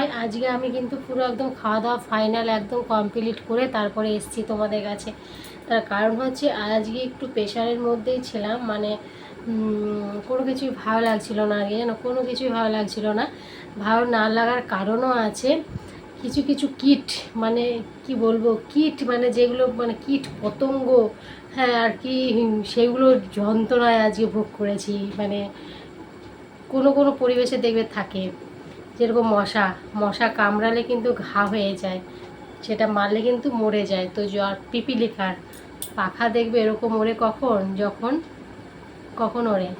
সবাই। আজকে আমি কিন্তু পুরো একদম খাওয়া দাওয়া ফাইনাল একদম কমপ্লিট করে তারপরে এসেছি তোমাদের কাছে। তার কারণ হচ্ছে আজকে একটু প্রেশারের মধ্যেই ছিলাম, মানে কোনো কিছুই ভালো লাগছিল না আগে, যেন কোনো কিছুই ভালো লাগছিল না। ভালো না লাগার কারণও আছে। কিছু কিছু কীট, মানে কি বলবো, কীট মানে যেগুলো মানে কীট পতঙ্গ, হ্যাঁ আর কি, সেগুলো যন্ত্রণায় আজকে ভোগ করেছি। মানে কোনো কোনো পরিবেশে দেখবে থাকে, যেরকম মশা মশা কামড়ালে কিন্তু ঘা হয়ে যায়, সেটা মারলে কিন্তু মরে যায়। তো জ্বর, পিপিলিকার পাখা দেখবে এরকম ওড়ে কখন, যখন কখন ওড়ে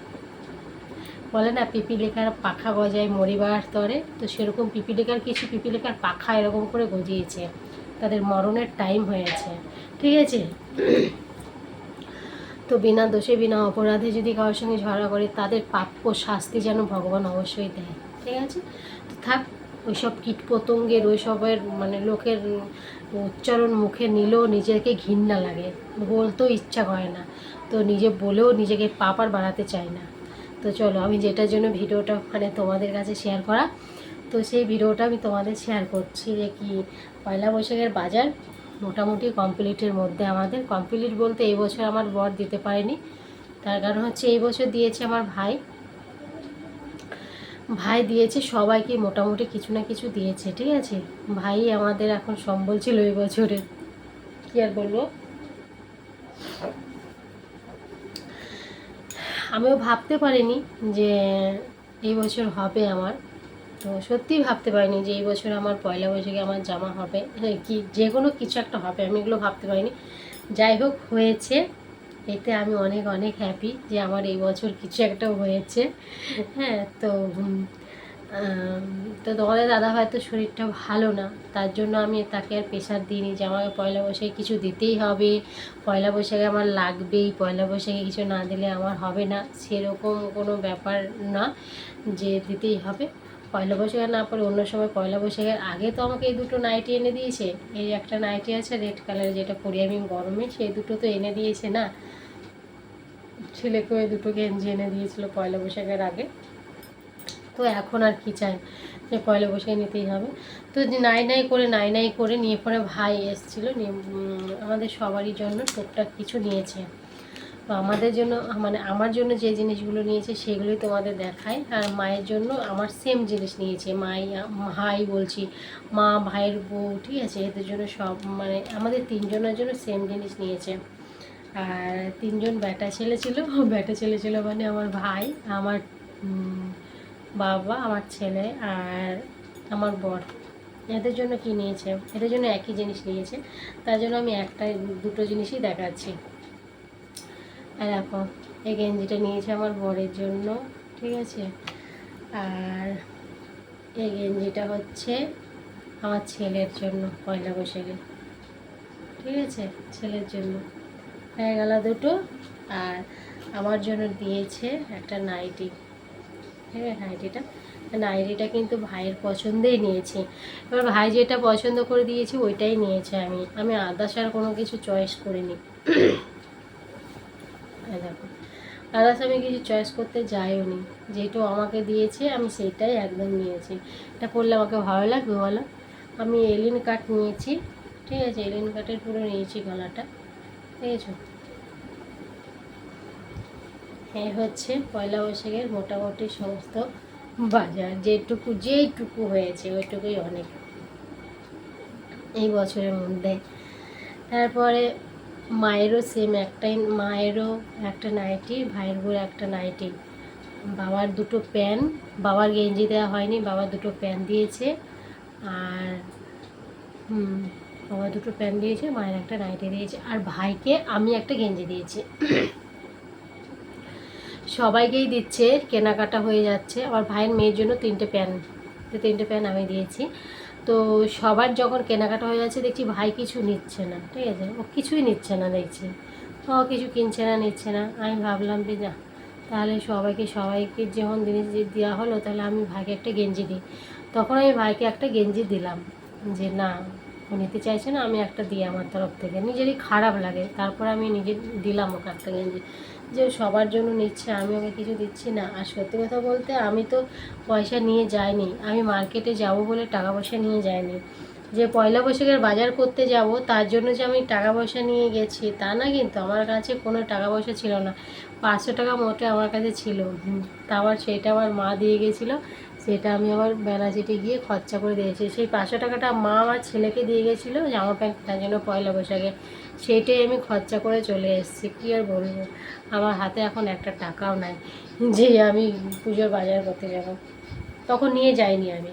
বলে না, পিপিলিকার পাখা গজায় মরিবার তরে, তো সেরকম পিপিলিকার কিছু পিপিলিকার পাখা এরকম করে গজিয়েছে, তাদের মরণের টাইম হয়েছে। ঠিক আছে, তো বিনা দোষে বিনা অপরাধে যদি কারোর সঙ্গে ঝগড়া করে, তাদের প্রাপ্য শাস্তি যেন ভগবান অবশ্যই দেয়। ঠিক আছে, তো থাক, ওইসব কীটপতঙ্গের ওইসবের মানে লোকের উচ্চারণ মুখে নিলেও নিজেকে ঘৃণা লাগে, বলতেও ইচ্ছা করে না, তো নিজে বলেও নিজেকে পাপ আর বাড়াতে চাই না। তো চলো, আমি যেটার জন্য ভিডিওটা মানে তোমাদের কাছে শেয়ার করা, তো সেই ভিডিওটা আমি তোমাদের শেয়ার করছি যে কি পয়লা বৈশাখের বাজার মোটামুটি কমপ্লিটের মধ্যে। আমাদের কমপ্লিট বলতে এই বছর আমার বর দিতে পারেনি, তার কারণ হচ্ছে এই বছর দিয়েছে আমার ভাই। ভাই দিয়েছে সবাইকে, মোটামুটি কিছু না কিছু দিয়েছে। ঠিক আছে, ভাই আমাদের এখন সম্বল ছিল এই বছরের, কী আর বলবো। আমিও ভাবতে পারিনি যে এই বছর হবে আমার, তো সত্যিই ভাবতে পারিনি যে এই বছর আমার পয়লা বৈশাখে আমার জামা হবে, কি যে কোনো কিছু একটা হবে, আমি এগুলো ভাবতে পারিনি। যাই হোক, হয়েছে, এতে আমি অনেক অনেক হ্যাপি যে আমার এই বছর কিছু একটা হয়েছে। হ্যাঁ, তো তো তোমাদের দাদাভাই তো শরীরটা ভালো না, তার জন্য আমি তাকে আর প্রেশার দিইনি যে আমাকে পয়লা বৈশাখে কিছু দিতেই হবে, পয়লা বৈশাখে আমার লাগবেই, পয়লা বৈশাখে কিছু না দিলে আমার হবে না, সেরকম কোনো ব্যাপার না যে দিতেই হবে। পয়লা বৈশাখে না পরে অন্য সময় পয়লা বৈশাখের আগে তো আমাকে এই দুটো নাইটি এনে দিয়েছে। এই একটা নাইটি আছে রেড কালারের, যেটা পরি আমি গরমে, সেই দুটো তো এনে দিয়েছে না। ছেলেকেও এই দুটো গেঞ্জি এনে দিয়েছিল পয়লা বৈশাখের আগে। তো এখন আর কি চাই যে পয়লা বৈশাখে নিতেই হবে। তো নাই নাই করে নিয়ে পরে ভাই এসেছিলো, নিয়ে আমাদের সবারই জন্য টুকটাক কিছু নিয়েছে। তো আমাদের জন্য মানে আমার জন্য যে জিনিসগুলো নিয়েছে সেগুলোই তোমাদের দেখায়। আর মায়ের জন্য আমার সেম জিনিস নিয়েছে, ভাই বলছি, মা, ভাইয়ের বউ, ঠিক আছে, এদের জন্য সব মানে আমাদের তিনজনের জন্য সেম জিনিস নিয়েছে। আর তিনজন বেটা ছেলে ছিল, বেটা ছেলে ছিল মানে আমার ভাই, আমার বাবা, আমার ছেলে আর আমার বর, এদের জন্য কি নিয়েছে, এদের জন্য একই জিনিস নিয়েছে। তার জন্য আমি দুটো জিনিসই দেখাচ্ছি। আর দেখো, এই গেঞ্জিটা নিয়েছে আমার বরের জন্য, ঠিক আছে, আর এই গেঞ্জিটা হচ্ছে আমার ছেলের জন্য পয়লা বৈশাখে, ঠিক আছে, ছেলের জন্য হয়ে গেল দুটো। আর আমার জন্য দিয়েছে একটা নাইটি, ঠিক আছে, নাইটিটা কিন্তু ভাইয়ের পছন্দেই নিয়েছি। এবার ভাই যেটা পছন্দ করে দিয়েছি ওইটাই নিয়েছে, আমি আদার্স আর কোনো কিছু চয়েস করিনি। দেখো, আদার্স আমি কিছু চয়েস করতে যাইও নি, যেটু আমাকে দিয়েছে আমি সেইটাই একদম নিয়েছি। এটা পরলে আমাকে ভালো লাগবে বলো। আমি এলিন কাট নিয়েছি, ঠিক আছে, এলিন কাটের পুরো নিয়েছি গলাটা, ঠিক আছে। এই হচ্ছে পয়লা বৈশাখের মোটামুটি সমস্ত বাজার, যেইটুকু হয়েছে ওইটুকুই অনেক এই বছরের মধ্যে। তারপরে মায়েরও সেম একটাই, মায়েরও একটা নাইটি, ভাইয়ের বউর একটা নাইটি, বাবার দুটো প্যান্ট, বাবার গেঞ্জি দেওয়া হয়নি, বাবার দুটো প্যান্ট দিয়েছে, আর বাবা দুটো প্যান্ট দিয়েছে, মায়ের একটা নাইটি দিয়েছে, আর ভাইকে আমি একটা গেঞ্জি দিয়েছি। সবাইকেই দিচ্ছে, কেনাকাটা হয়ে যাচ্ছে। আমার ভাইয়ের মেয়ের জন্য তিনটে প্যান্ট আমি দিয়েছি। তো সবার যখন কেনাকাটা হয়ে যাচ্ছে দেখছি ভাই কিছু নিচ্ছে না, ঠিক আছে, ও কিছুই নিচ্ছে না, দেখছি ও কিছু কিনছে না, নিচ্ছে না। আমি ভাবলাম যে না, তাহলে সবাইকে যখন জিনিস দেওয়া হলো, তাহলে আমি ভাইকে একটা গেঞ্জি দিই। তখন আমি ভাইকে একটা গেঞ্জি দিলাম, যে না, ও নিতে চাইছে না, আমি একটা দিই আমার তরফ থেকে, নিজেরই খারাপ লাগে, তারপর আমি নিজে দিলাম ওকে একটা গেঞ্জি। যে ও সবার জন্য নিচ্ছে, আমি ওকে কিছু দিচ্ছি না। আর সত্যি কথা বলতে আমি তো পয়সা নিয়ে যাইনি, আমি মার্কেটে যাব বলে টাকা পয়সা নিয়ে যাইনি। যে পয়লা বৈশাখের বাজার করতে যাব তার জন্য যে আমি টাকা পয়সা নিয়ে গেছি তা না, কিন্তু আমার কাছে কোনো টাকা পয়সা ছিল না। 500 টাকা মোটে আমার কাছে ছিল। তা আবার সেটা আমার মা দিয়ে গেছিলো, সেটা আমি আবার বেলাচিটে গিয়ে খরচা করে দিয়েছি। সেই 500 টাকাটা মা আমার ছেলেকে দিয়ে গেছিলো জামা প্যান্ট কেনার জন্য পয়লা বৈশাখে, সেইটাই আমি খরচা করে চলে এসেছি। কী আর বলবো, আমার হাতে এখন একটা টাকাও নাই যে আমি পুজোর বাজার করতে যাব, তখন নিয়ে যাইনি আমি।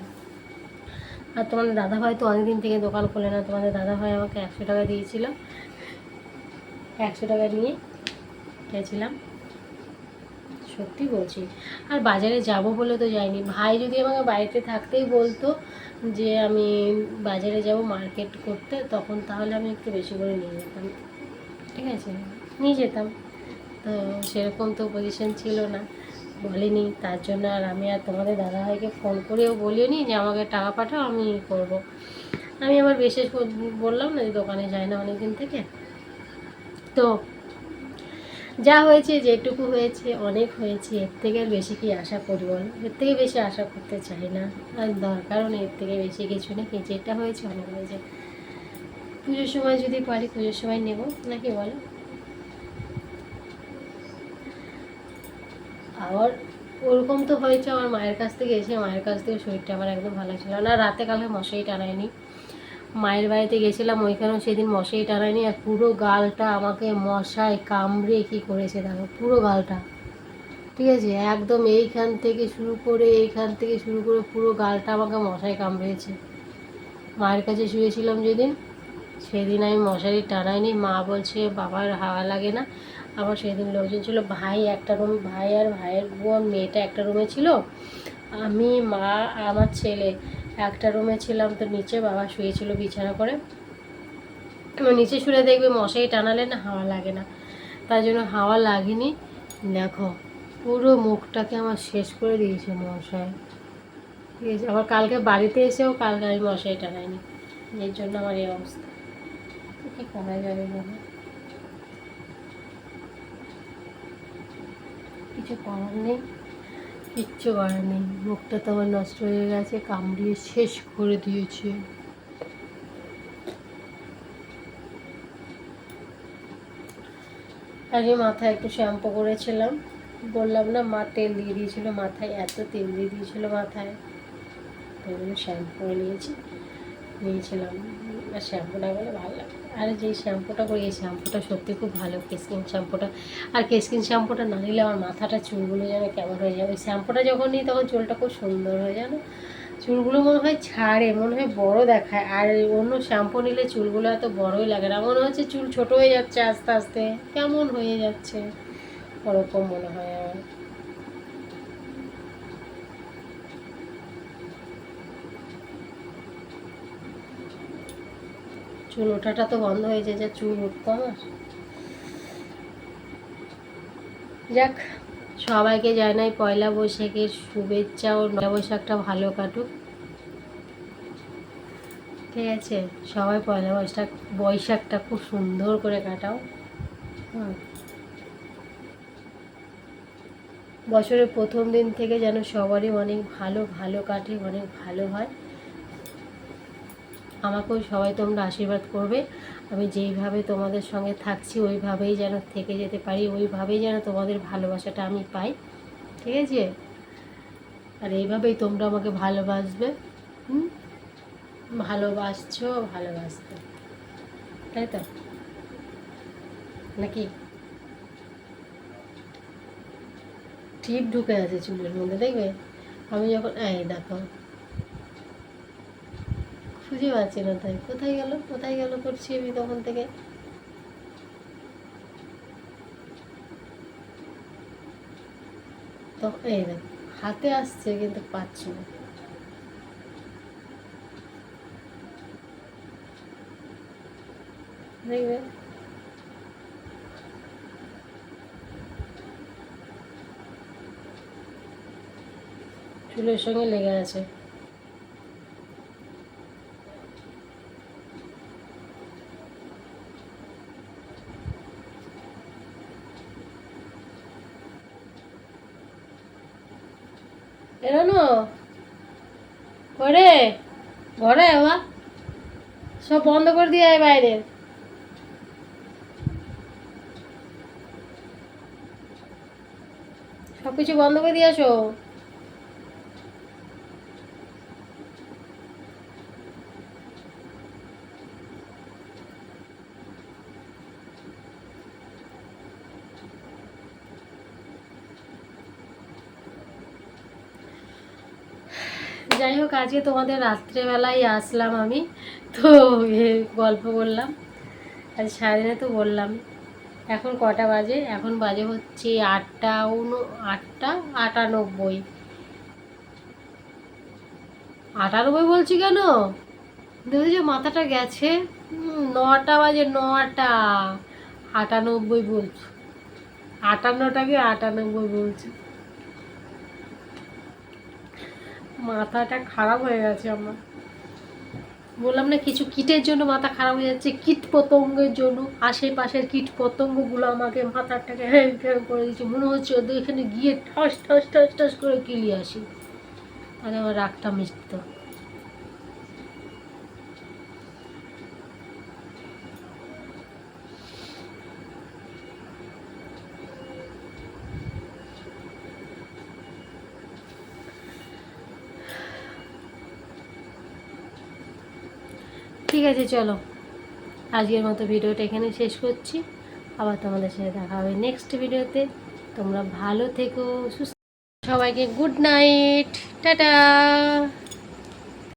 আর তোমাদের দাদাভাই তো অনেকদিন থেকে দোকান খোলে না, তোমাদের দাদাভাই আমাকে 100 টাকা দিয়েছিল, 100 টাকা নিয়ে গেছিলাম, সত্যি বলছি। আর বাজারে যাব বলে তো যাইনি। ভাই যদি আমাকে বাড়িতে থাকতেই বলতো যে আমি বাজারে যাব মার্কেট করতে, তখন তাহলে আমি একটু বেশি করে নিয়ে যেতাম, ঠিক আছে, নিয়ে যেতাম। তো সেরকম তো পজিশন ছিল না, বলেনি, তার জন্য আর আমি আর তোমাদের দাদাভাইকে ফোন করেও বলিনি যে আমাকে টাকা পাঠাও, আমি করব। আমি আবার বিশেষ বললাম না যে দোকানে যাই না অনেক দিন থেকে। তো যা হয়েছে, যেটুকু হয়েছে অনেক হয়েছে, এর থেকে আর বেশি কি আশা করি বল, এর থেকে বেশি আশা করতে চাই না, আর দরকারও নেই এর থেকে বেশি কিছু নেই, যেটা হয়েছে অনেক হয়েছে। পুজোর সময় যদি পারি পুজোর সময় নেব নাকি বলো। আবার ওরকম তো হয়েছে আমার মায়ের কাছ থেকে এসে, মায়ের কাছ থেকে শরীরটা আমার একদম ভালো ছিল না, রাতে কালে মশাই টানায়নি। মায়ের বাড়িতে গেছিলাম, ওইখানেও সেদিন মশাই টানায়নি, আর পুরো গালটা আমাকে মশায় কামড়ে কী করেছে দেখো, পুরো গালটা, ঠিক আছে, একদম এইখান থেকে শুরু করে পুরো গালটা আমাকে মশাই কামড়েছে। মায়ের কাছে শুয়েছিলাম যেদিন, সেদিন আমি মশারি টানাইনি, মা বলছে বাবার হাওয়া লাগে না। আবার সেদিন লোকজন ছিল, ভাই একটা রুম, ভাই আর ভাইয়ের বোন মেয়েটা একটা রুমে ছিল, আমি মা আর আমার ছেলে একটা রুমে ছিলাম। তো নিচে বাবা শুয়েছিল বিছানা করে, নিচে শুয়ে দেখবে মশারি টানালে না হাওয়া লাগে না, তার জন্য হাওয়া লাগেনি। দেখো পুরো মুখটাকে আমার শেষ করে দিয়েছে মশাই, ঠিক আছে। আবার কালকে বাড়িতে এসেও কালকে আমি মশারি টানাইনি, এর জন্য আমার এই অবস্থা। কী করা যাবে বলো, কিছু করার নেই, কিচ্ছু করার নেই। মুখটা তো আমার নষ্ট হয়ে গেছে, কামড়িয়ে শেষ করে দিয়েছে। আগে মাথায় একটু শ্যাম্পু করেছিলাম, বললাম না মা তেল দিয়ে দিয়েছিল মাথায়, এত তেল দিয়ে দিয়েছিল মাথায়, ওগুলো শ্যাম্পু করে নিয়েছিলাম। আর শ্যাম্পু না করলে ভালো লাগে। আর যেই শ্যাম্পুটা করি এই শ্যাম্পুটা সত্যি খুব ভালো, কেসকিন শ্যাম্পুটা। আর কেসকিন শ্যাম্পুটা না নিলে আমার মাথাটা চুলগুলো যেন কেমন হয়ে যাবে, শ্যাম্পুটা যখন নিই তখন চুলটা খুব সুন্দর হয়ে যায়, চুলগুলো মনে হয় ছাড়ে, মনে হয় বড় দেখায়। আর অন্য শ্যাম্পু নিলে চুলগুলো এত বড়ই লাগে না, মনে হচ্ছে চুল ছোট হয়ে যাচ্ছে আস্তে আস্তে, কেমন হয়ে যাচ্ছে ওরকম মনে হয় আমার। চুল ওঠাটা তো বন্ধ হয়েছে, যা চুল উঠতো আমার। যাক, সবাইকে জানাই পয়লা বৈশাখের শুভেচ্ছা, ও পয়লা বৈশাখটা ভালো কাটুক, ঠিক আছে। সবাই পয়লা বৈশাখটা খুব সুন্দর করে কাটাও। বছরের প্রথম দিন থেকে যেন সবারই অনেক ভালো ভালো কাটে, অনেক ভালো হয়। আমাকেও সবাই তোমরা আশীর্বাদ করবে, আমি যেইভাবে তোমাদের সঙ্গে থাকছি ওইভাবেই যেন থেকে যেতে পারি, ওইভাবেই যেন তোমাদের ভালোবাসাটা আমি পাই, ঠিক আছে। আর এইভাবেই তোমরা আমাকে ভালোবাসবে, ভালোবাসছো, ভালোবাসবে, তাই তো নাকি? টিপ ঢুকে আছে চুলের মধ্যে, দেখবে আমি যখন এই দেখো খুঁজে পাচ্ছি না, তাই কোথায় গেল কোথায় গেল করছি আমি তখন থেকে। তো এই দেখো হাতে আসছে কিন্তু পাচ্ছি না, দেখবে চুলের সঙ্গে লেগে আছে। এরানো করে ঘরে বাবা সব বন্ধ করে দিয়ে আয় বাইরে। সব কিছু বন্ধ করে দিয়ে আসো। যাই হোক, আজকে তোমাদের রাত্রেবেলায় আসলাম আমি, তো গল্প করলাম। আজ সারাদিনে তো বললাম। এখন কটা বাজে? এখন বাজে হচ্ছে 8টা 98। 98 বলছি কেন? দেখছি যে মাথাটা গেছে। 9টা বাজে, 9টা। 98 বলছো? 58টাকে 98 বলছি। মাথাটা খারাপ হয়ে গেছে আমার। বললাম না, কিছু কীটের জন্য মাথা খারাপ হয়ে যাচ্ছে, কীট পতঙ্গের জন্য। আশেপাশের কীট পতঙ্গগুলো আমাকে মাথাটাকে হ্যাং ঠ্যাং করে দিচ্ছে। মনে হচ্ছে ওদের এখানে গিয়ে ঠাস ঠাস ঠাস ঠাস করে কিলিয়ে আসি, তাহলে আমার রাগটা মিটত। ঠিক আছে, চলো আজকের মতো ভিডিওটা এখানে শেষ করছি। আবার তোমাদের সাথে দেখা হবে নেক্সট ভিডিওতে। তোমরা ভালো থেকো, সুস্থ। সবাইকে গুড নাইট, টাটা।